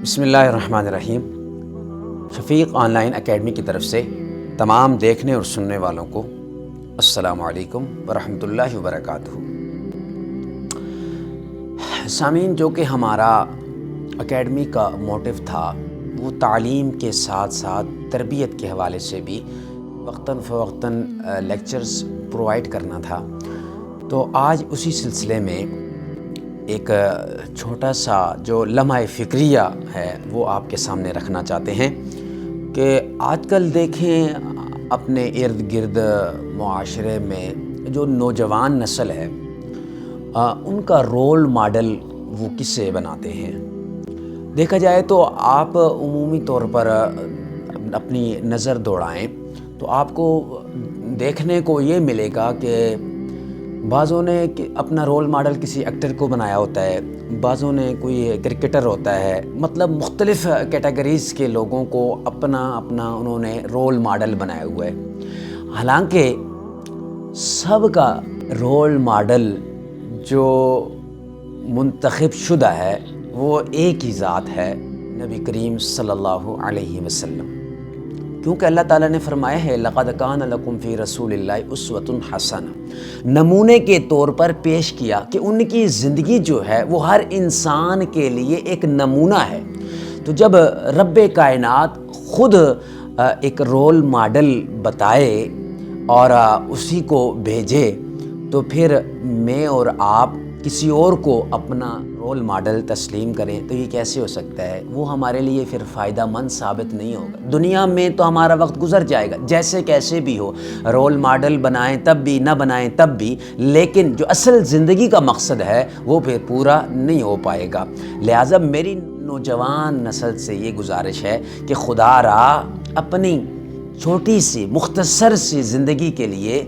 بسم اللہ الرحمن الرحیم۔ شفیق آن لائن اکیڈمی کی طرف سے تمام دیکھنے اور سننے والوں کو السلام علیکم ورحمۃ اللہ وبرکاتہ۔ سامعین، جو کہ ہمارا اکیڈمی کا موٹو تھا وہ تعلیم کے ساتھ ساتھ تربیت کے حوالے سے بھی وقتاً فوقتاً لیکچرز پرووائڈ کرنا تھا، تو آج اسی سلسلے میں ایک چھوٹا سا جو لمحہ فکریہ ہے وہ آپ کے سامنے رکھنا چاہتے ہیں کہ آج کل دیکھیں اپنے ارد گرد معاشرے میں جو نوجوان نسل ہے ان کا رول ماڈل وہ کسے بناتے ہیں۔ دیکھا جائے تو آپ عمومی طور پر اپنی نظر دوڑائیں تو آپ کو دیکھنے کو یہ ملے گا کہ بعضوں نے اپنا رول ماڈل کسی ایکٹر کو بنایا ہوتا ہے، بعضوں نے کوئی کرکٹر ہوتا ہے، مطلب مختلف کیٹیگریز کے لوگوں کو اپنا انہوں نے رول ماڈل بنایا ہوا ہے۔ حالانکہ سب کا رول ماڈل جو منتخب شدہ ہے وہ ایک ہی ذات ہے، نبی کریم صلی اللہ علیہ وسلم، کیونکہ اللہ تعالیٰ نے فرمایا ہے لَقَدْ كَانَ لَكُمْ فِي رَسُولِ اللَّهِ أُسْوَةٌ حَسَنَةٌ، نمونے کے طور پر پیش کیا کہ ان کی زندگی جو ہے وہ ہر انسان کے لیے ایک نمونہ ہے۔ تو جب رب کائنات خود ایک رول ماڈل بتائے اور اسی کو بھیجے، تو پھر میں اور آپ کسی اور کو اپنا رول ماڈل تسلیم کریں تو یہ کیسے ہو سکتا ہے؟ وہ ہمارے لیے پھر فائدہ مند ثابت نہیں ہوگا۔ دنیا میں تو ہمارا وقت گزر جائے گا جیسے کیسے بھی ہو، رول ماڈل بنائیں تب بھی، نہ بنائیں تب بھی، لیکن جو اصل زندگی کا مقصد ہے وہ پھر پورا نہیں ہو پائے گا۔ لہٰذا میری نوجوان نسل سے یہ گزارش ہے کہ خدا را اپنی چھوٹی سی مختصر سی زندگی کے لیے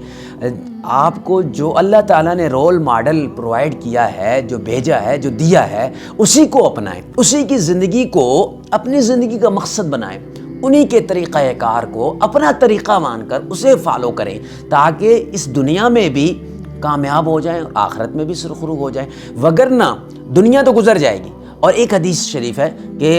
آپ کو جو اللہ تعالیٰ نے رول ماڈل پرووائڈ کیا ہے، جو بھیجا ہے، جو دیا ہے، اسی کو اپنائیں، اسی کی زندگی کو اپنی زندگی کا مقصد بنائیں، انہی کے طریقہ کار کو اپنا طریقہ مان کر اسے فالو کریں تاکہ اس دنیا میں بھی کامیاب ہو جائیں، آخرت میں بھی سرخرو ہو جائیں، وگرنہ دنیا تو گزر جائے گی۔ اور ایک حدیث شریف ہے کہ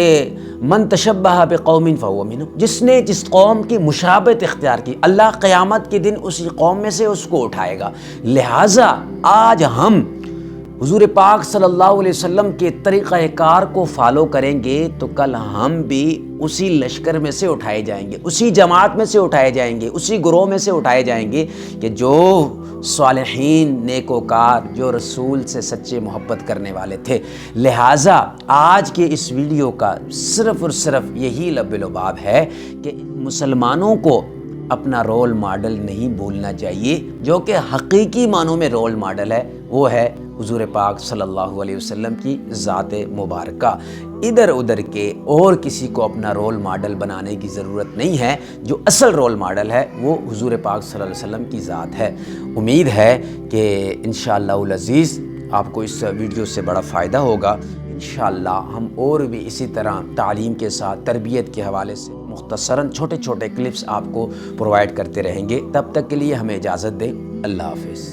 من تشبہ بقوم فہو منہم، جس نے جس قوم کی مشابہت اختیار کی اللہ قیامت کے دن اسی قوم میں سے اس کو اٹھائے گا۔ لہٰذا آج ہم حضور پاک صلی اللہ علیہ وسلم کے طریقہ کار کو فالو کریں گے تو کل ہم بھی اسی لشکر میں سے اٹھائے جائیں گے، اسی جماعت میں سے اٹھائے جائیں گے، اسی گروہ میں سے اٹھائے جائیں گے کہ جو صالحین نیکوکار جو رسول سے سچے محبت کرنے والے تھے۔ لہٰذا آج کے اس ویڈیو کا صرف اور صرف یہی لب لباب ہے کہ مسلمانوں کو اپنا رول ماڈل نہیں بھولنا چاہیے، جو کہ حقیقی معنوں میں رول ماڈل ہے وہ ہے حضور پاک صلی اللہ علیہ وسلم کی ذات مبارکہ۔ ادھر ادھر کے اور کسی کو اپنا رول ماڈل بنانے کی ضرورت نہیں ہے، جو اصل رول ماڈل ہے وہ حضور پاک صلی اللہ علیہ وسلم کی ذات ہے۔ امید ہے کہ انشاءاللہ العزیز آپ کو اس ویڈیو سے بڑا فائدہ ہوگا۔ انشاءاللہ ہم اور بھی اسی طرح تعلیم کے ساتھ تربیت کے حوالے سے مختصراً چھوٹے چھوٹے کلپس آپ کو پرووائڈ کرتے رہیں گے۔ تب تک کے لیے ہمیں اجازت دیں، اللہ حافظ۔